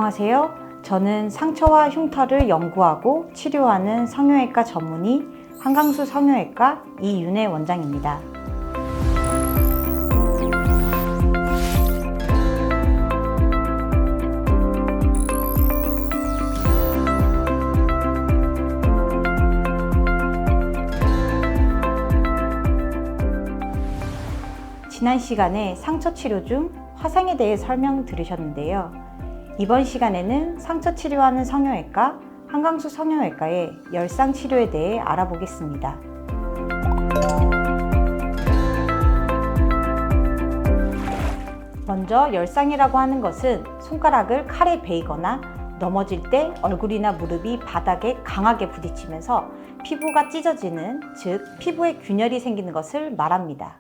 안녕하세요. 저는 상처와 흉터를 연구하고 치료하는 성형외과 전문의 한강수 성형외과 이윤혜 원장입니다. 지난 시간에 상처 치료 중 화상에 대해 설명 들으셨는데요. 이번 시간에는 상처 치료하는 성형외과 한강수 성형외과의 열상 치료에 대해 알아보겠습니다. 먼저 열상이라고 하는 것은 손가락을 칼에 베이거나 넘어질 때 얼굴이나 무릎이 바닥에 강하게 부딪히면서 피부가 찢어지는, 즉 피부에 균열이 생기는 것을 말합니다.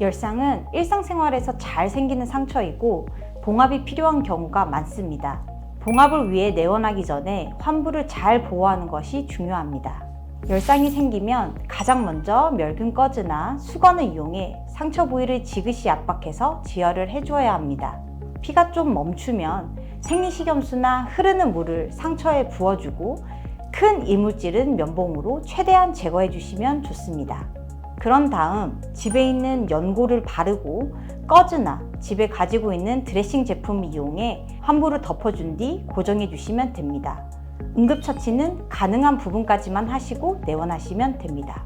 열상은 일상생활에서 잘 생기는 상처이고 봉합이 필요한 경우가 많습니다. 봉합을 위해 내원하기 전에 환부를 잘 보호하는 것이 중요합니다. 열상이 생기면 가장 먼저 멸균 꺼즈나 수건을 이용해 상처 부위를 지그시 압박해서 지혈을 해주어야 합니다. 피가 좀 멈추면 생리식염수나 흐르는 물을 상처에 부어주고 큰 이물질은 면봉으로 최대한 제거해 주시면 좋습니다. 그런 다음 집에 있는 연고를 바르고 꺼즈나 집에 가지고 있는 드레싱 제품을 이용해 환부를 덮어준 뒤 고정해 주시면 됩니다. 응급처치는 가능한 부분까지만 하시고 내원하시면 됩니다.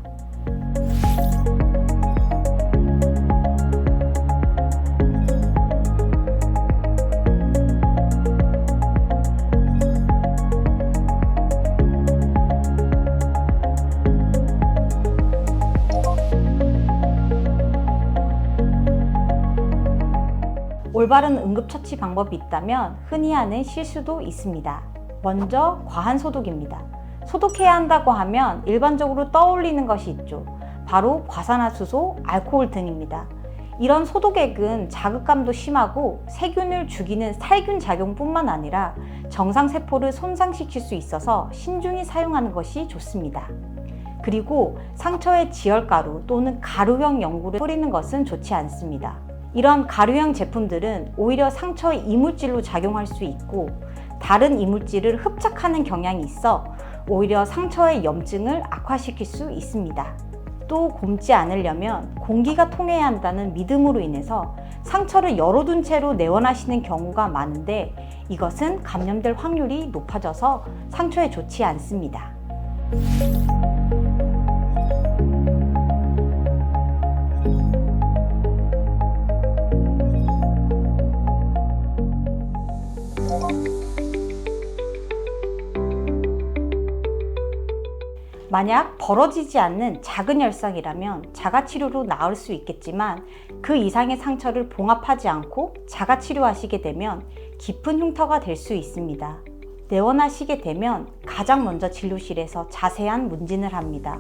올바른 응급처치 방법이 있다면 흔히 하는 실수도 있습니다. 먼저 과한 소독입니다. 소독해야 한다고 하면 일반적으로 떠올리는 것이 있죠. 바로 과산화수소, 알코올 등입니다. 이런 소독액은 자극감도 심하고 세균을 죽이는 살균 작용뿐만 아니라 정상세포를 손상시킬 수 있어서 신중히 사용하는 것이 좋습니다. 그리고 상처에 지혈가루 또는 가루형 연고를 뿌리는 것은 좋지 않습니다. 이런 가루형 제품들은 오히려 상처에 이물질로 작용할 수 있고 다른 이물질을 흡착하는 경향이 있어 오히려 상처의 염증을 악화시킬 수 있습니다. 또 곪지 않으려면 공기가 통해야 한다는 믿음으로 인해서 상처를 열어둔 채로 내원하시는 경우가 많은데 이것은 감염될 확률이 높아져서 상처에 좋지 않습니다. 만약 벌어지지 않는 작은 열상이라면 자가치료로 나을 수 있겠지만 그 이상의 상처를 봉합하지 않고 자가치료하시게 되면 깊은 흉터가 될 수 있습니다. 내원하시게 되면 가장 먼저 진료실에서 자세한 문진을 합니다.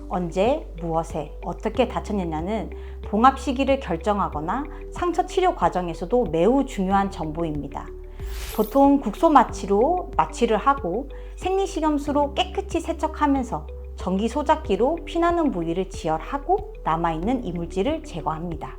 언제, 무엇에, 어떻게 다쳤느냐는 봉합 시기를 결정하거나 상처 치료 과정에서도 매우 중요한 정보입니다. 보통 국소 마취로 마취를 하고 생리식염수로 깨끗이 세척하면서 전기 소작기로 피나는 부위를 지혈하고 남아있는 이물질을 제거합니다.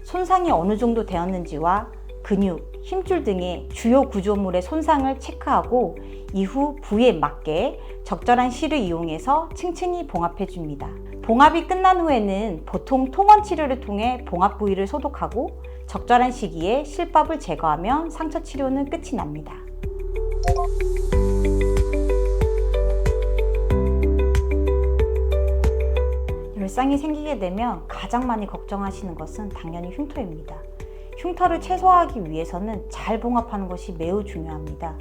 손상이 어느 정도 되었는지와 근육, 힘줄 등의 주요 구조물의 손상을 체크하고 이후 부위에 맞게 적절한 실을 이용해서 층층이 봉합해 줍니다. 봉합이 끝난 후에는 보통 통원 치료를 통해 봉합 부위를 소독하고 적절한 시기에 실밥을 제거하면 상처 치료는 끝이 납니다. 열상이 생기게 되면 가장 많이 걱정하시는 것은 당연히 흉터입니다. 흉터를 최소화하기 위해서는 잘 봉합하는 것이 매우 중요합니다.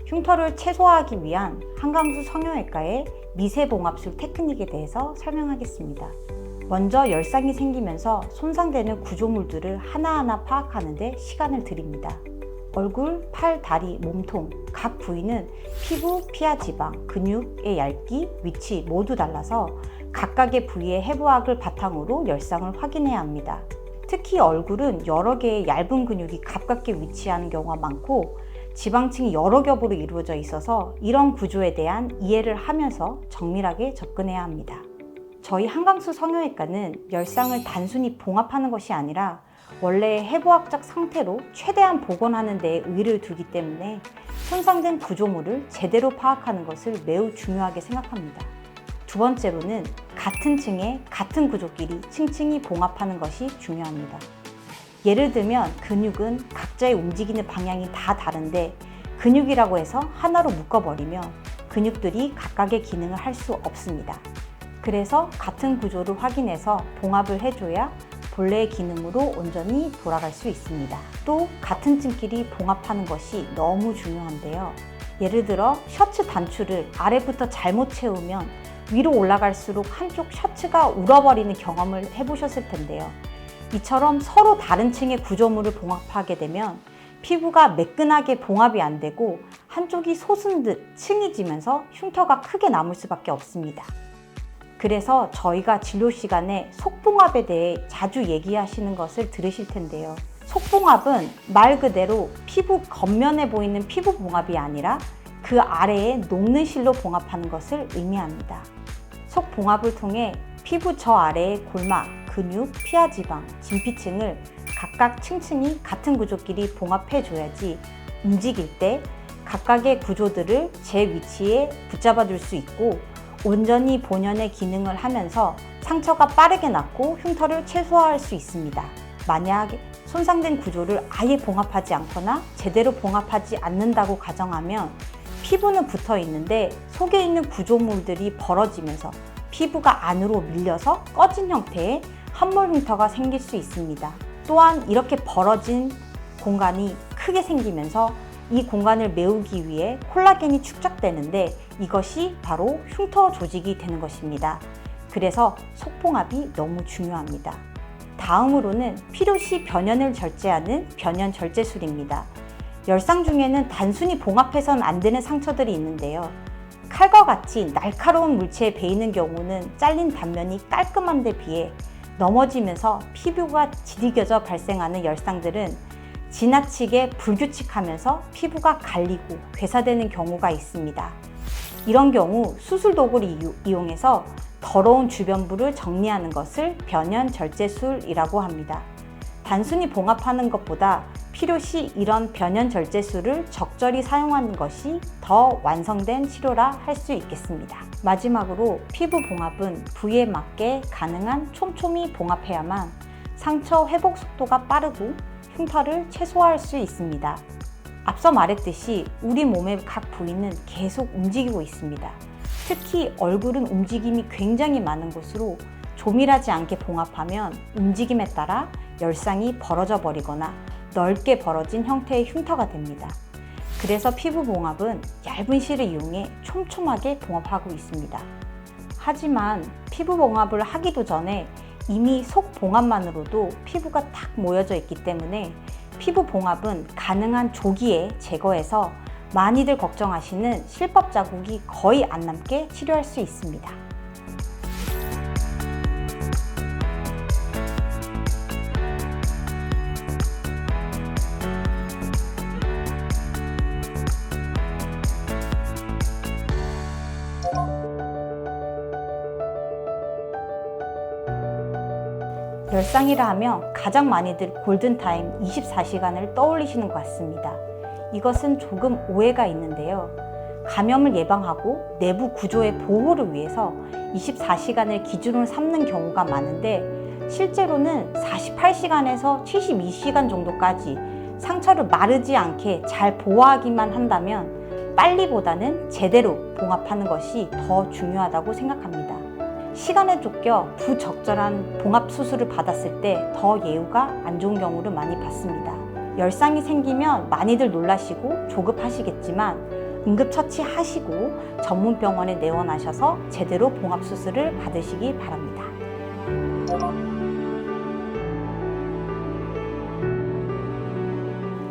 흉터를 최소화하기 위한 한강수 성형외과의 미세봉합술 테크닉에 대해서 설명하겠습니다. 먼저 열상이 생기면서 손상되는 구조물들을 하나하나 파악하는 데 시간을 들입니다. 얼굴, 팔, 다리, 몸통 각 부위는 피부, 피하 지방, 근육의 얇기, 위치 모두 달라서 각각의 부위의 해부학을 바탕으로 열상을 확인해야 합니다. 특히 얼굴은 여러 개의 얇은 근육이 가깝게 위치하는 경우가 많고 지방층이 여러 겹으로 이루어져 있어서 이런 구조에 대한 이해를 하면서 정밀하게 접근해야 합니다. 저희 한강수 성형외과는 열상을 단순히 봉합하는 것이 아니라 원래의 해부학적 상태로 최대한 복원하는 데 의의를 두기 때문에 손상된 구조물을 제대로 파악하는 것을 매우 중요하게 생각합니다. 두 번째로는 같은 층에 같은 구조끼리 층층이 봉합하는 것이 중요합니다. 예를 들면 근육은 각자의 움직이는 방향이 다 다른데 근육이라고 해서 하나로 묶어버리면 근육들이 각각의 기능을 할 수 없습니다. 그래서 같은 구조를 확인해서 봉합을 해줘야 본래의 기능으로 온전히 돌아갈 수 있습니다. 또 같은 층끼리 봉합하는 것이 너무 중요한데요. 예를 들어 셔츠 단추를 아래부터 잘못 채우면 위로 올라갈수록 한쪽 셔츠가 울어버리는 경험을 해보셨을 텐데요. 이처럼 서로 다른 층의 구조물을 봉합하게 되면 피부가 매끈하게 봉합이 안 되고 한쪽이 솟은 듯 층이 지면서 흉터가 크게 남을 수밖에 없습니다. 그래서 저희가 진료 시간에 속봉합에 대해 자주 얘기하시는 것을 들으실 텐데요. 속봉합은 말 그대로 피부 겉면에 보이는 피부 봉합이 아니라 그 아래에 녹는 실로 봉합하는 것을 의미합니다. 속봉합을 통해 피부 저 아래의 골막, 근육, 피하지방, 진피층을 각각 층층이 같은 구조끼리 봉합해줘야지 움직일 때 각각의 구조들을 제 위치에 붙잡아줄 수 있고 온전히 본연의 기능을 하면서 상처가 빠르게 낫고 흉터를 최소화할 수 있습니다. 만약 손상된 구조를 아예 봉합하지 않거나 제대로 봉합하지 않는다고 가정하면 피부는 붙어 있는데 속에 있는 구조물들이 벌어지면서 피부가 안으로 밀려서 꺼진 형태의 함몰 흉터가 생길 수 있습니다. 또한 이렇게 벌어진 공간이 크게 생기면서 이 공간을 메우기 위해 콜라겐이 축적되는데 이것이 바로 흉터 조직이 되는 것입니다. 그래서 속봉합이 너무 중요합니다. 다음으로는 필요시 변연을 절제하는 변연 절제술입니다. 열상 중에는 단순히 봉합해서는 안 되는 상처들이 있는데요. 칼과 같이 날카로운 물체에 베이는 경우는 잘린 단면이 깔끔한 데 비해 넘어지면서 피부가 지디겨져 발생하는 열상들은 지나치게 불규칙하면서 피부가 갈리고 괴사되는 경우가 있습니다. 이런 경우 수술 도구를 이용해서 더러운 주변부를 정리하는 것을 변연 절제술이라고 합니다. 단순히 봉합하는 것보다 필요시 이런 변연 절제술을 적절히 사용하는 것이 더 완성된 치료라 할 수 있겠습니다. 마지막으로 피부 봉합은 부위에 맞게 가능한 촘촘히 봉합해야만 상처 회복 속도가 빠르고 흉터를 최소화할 수 있습니다. 앞서 말했듯이 우리 몸의 각 부위는 계속 움직이고 있습니다. 특히 얼굴은 움직임이 굉장히 많은 곳으로 조밀하지 않게 봉합하면 움직임에 따라 열상이 벌어져 버리거나 넓게 벌어진 형태의 흉터가 됩니다. 그래서 피부 봉합은 얇은 실을 이용해 촘촘하게 봉합하고 있습니다. 하지만 피부 봉합을 하기도 전에 이미 속 봉합만으로도 피부가 탁 모여져 있기 때문에 피부 봉합은 가능한 조기에 제거해서 많이들 걱정하시는 실밥 자국이 거의 안 남게 치료할 수 있습니다. 열상이라 하면 가장 많이들 골든타임 24시간을 떠올리시는 것 같습니다. 이것은 조금 오해가 있는데요. 감염을 예방하고 내부 구조의 보호를 위해서 24시간을 기준으로 삼는 경우가 많은데 실제로는 48시간에서 72시간 정도까지 상처를 마르지 않게 잘 보호하기만 한다면 빨리보다는 제대로 봉합하는 것이 더 중요하다고 생각합니다. 시간에 쫓겨 부적절한 봉합 수술을 받았을 때 더 예후가 안 좋은 경우를 많이 봤습니다. 열상이 생기면 많이들 놀라시고 조급하시겠지만 응급처치하시고 전문병원에 내원하셔서 제대로 봉합 수술을 받으시기 바랍니다.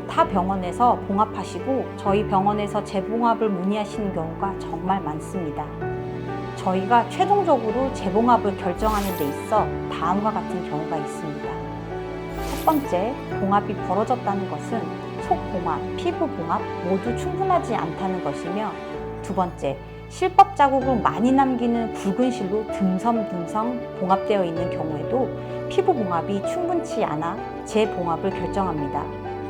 타 병원에서 봉합하시고 저희 병원에서 재봉합을 문의하시는 경우가 정말 많습니다. 저희가 최종적으로 재봉합을 결정하는 데 있어 다음과 같은 경우가 있습니다. 첫 번째, 봉합이 벌어졌다는 것은 속봉합, 피부 봉합 모두 충분하지 않다는 것이며 두 번째, 실밥 자국을 많이 남기는 굵은 실로 듬성듬성 봉합되어 있는 경우에도 피부 봉합이 충분치 않아 재봉합을 결정합니다.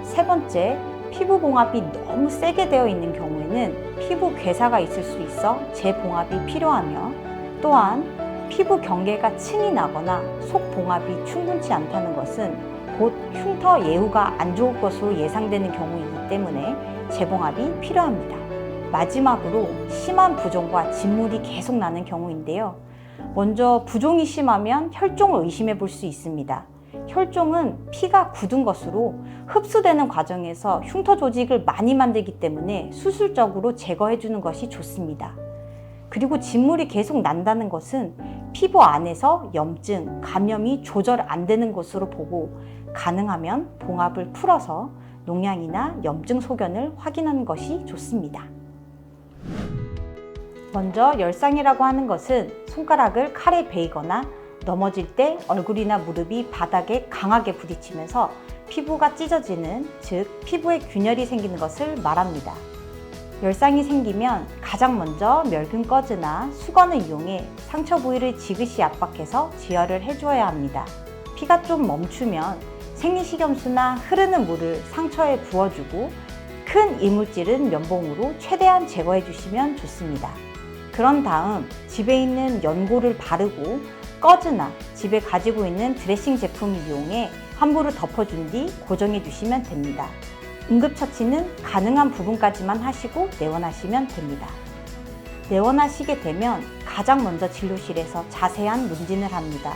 세 번째, 피부 봉합이 너무 세게 되어 있는 경우에는 피부 괴사가 있을 수 있어 재봉합이 필요하며, 또한 피부 경계가 층이 나거나 속 봉합이 충분치 않다는 것은 곧 흉터 예후가 안 좋을 것으로 예상되는 경우이기 때문에 재봉합이 필요합니다. 마지막으로 심한 부종과 진물이 계속 나는 경우인데요. 먼저 부종이 심하면 혈종을 의심해 볼 수 있습니다. 혈종은 피가 굳은 것으로 흡수되는 과정에서 흉터 조직을 많이 만들기 때문에 수술적으로 제거해 주는 것이 좋습니다. 그리고 진물이 계속 난다는 것은 피부 안에서 염증, 감염이 조절 안 되는 것으로 보고, 가능하면 봉합을 풀어서 농양이나 염증 소견을 확인하는 것이 좋습니다. 먼저 열상이라고 하는 것은 손가락을 칼에 베이거나 넘어질 때 얼굴이나 무릎이 바닥에 강하게 부딪히면서 피부가 찢어지는, 즉 피부에 균열이 생기는 것을 말합니다. 열상이 생기면 가장 먼저 멸균 꺼즈나 수건을 이용해 상처 부위를 지그시 압박해서 지혈을 해주어야 합니다. 피가 좀 멈추면 생리식염수나 흐르는 물을 상처에 부어주고 큰 이물질은 면봉으로 최대한 제거해 주시면 좋습니다. 그런 다음 집에 있는 연고를 바르고 꺼즈나 집에 가지고 있는 드레싱 제품을 이용해 환부를 덮어준 뒤 고정해 주시면 됩니다. 응급처치는 가능한 부분까지만 하시고 내원하시면 됩니다. 내원하시게 되면 가장 먼저 진료실에서 자세한 문진을 합니다.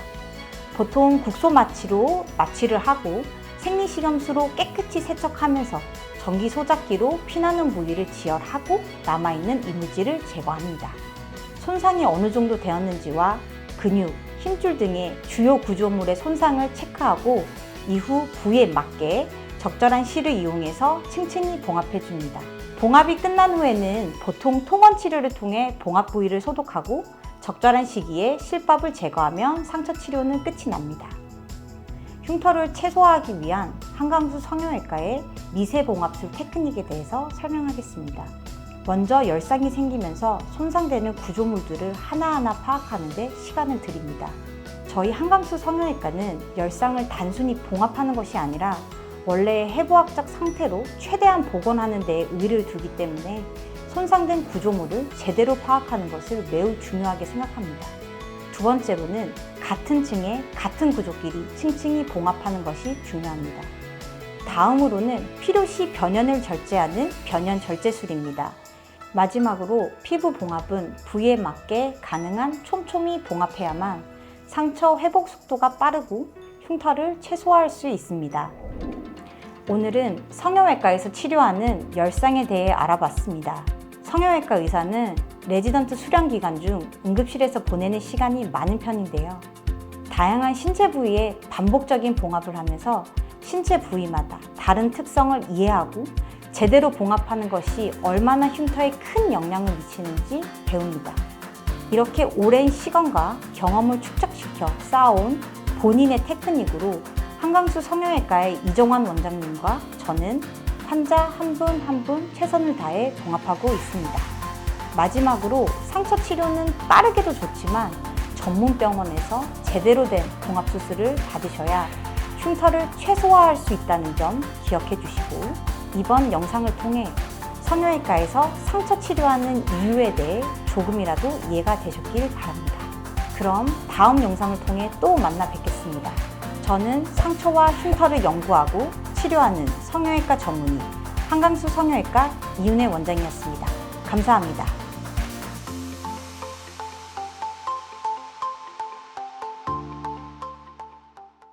보통 국소 마취로 마취를 하고 생리식염수로 깨끗이 세척하면서 전기 소작기로 피나는 부위를 지혈하고 남아있는 이물질을 제거합니다. 손상이 어느 정도 되었는지와 근육, 힘줄 등의 주요 구조물의 손상을 체크하고 이후 부위에 맞게 적절한 실을 이용해서 층층이 봉합해 줍니다. 봉합이 끝난 후에는 보통 통원 치료를 통해 봉합 부위를 소독하고 적절한 시기에 실밥을 제거하면 상처 치료는 끝이 납니다. 흉터를 최소화하기 위한 한강수 성형외과의 미세봉합술 테크닉에 대해서 설명하겠습니다. 먼저 열상이 생기면서 손상되는 구조물들을 하나하나 파악하는 데 시간을 드립니다. 저희 한강수 성형외과는 열상을 단순히 봉합하는 것이 아니라 원래의 해부학적 상태로 최대한 복원하는 데 의의를 두기 때문에 손상된 구조물을 제대로 파악하는 것을 매우 중요하게 생각합니다. 두 번째로는 같은 층에 같은 구조끼리 층층이 봉합하는 것이 중요합니다. 다음으로는 필요시 변연을 절제하는 변연 절제술입니다. 마지막으로 피부 봉합은 부위에 맞게 가능한 촘촘히 봉합해야만 상처 회복 속도가 빠르고 흉터를 최소화할 수 있습니다. 오늘은 성형외과에서 치료하는 열상에 대해 알아봤습니다. 성형외과 의사는 레지던트 수련 기간 중 응급실에서 보내는 시간이 많은 편인데요. 다양한 신체 부위에 반복적인 봉합을 하면서 신체 부위마다 다른 특성을 이해하고 제대로 봉합하는 것이 얼마나 흉터에 큰 영향을 미치는지 배웁니다. 이렇게 오랜 시간과 경험을 축적시켜 쌓아온 본인의 테크닉으로 한강수 성형외과의 이정환 원장님과 저는 환자 한 분 한 분 최선을 다해 봉합하고 있습니다. 마지막으로 상처 치료는 빠르게도 좋지만 전문 병원에서 제대로 된 봉합 수술을 받으셔야 흉터를 최소화할 수 있다는 점 기억해 주시고, 이번 영상을 통해 성형외과에서 상처 치료하는 이유에 대해 조금이라도 이해가 되셨길 바랍니다. 그럼 다음 영상을 통해 또 만나 뵙겠습니다. 저는 상처와 흉터를 연구하고 치료하는 성형외과 전문의 한강수 성형외과 이윤혜 원장이었습니다. 감사합니다.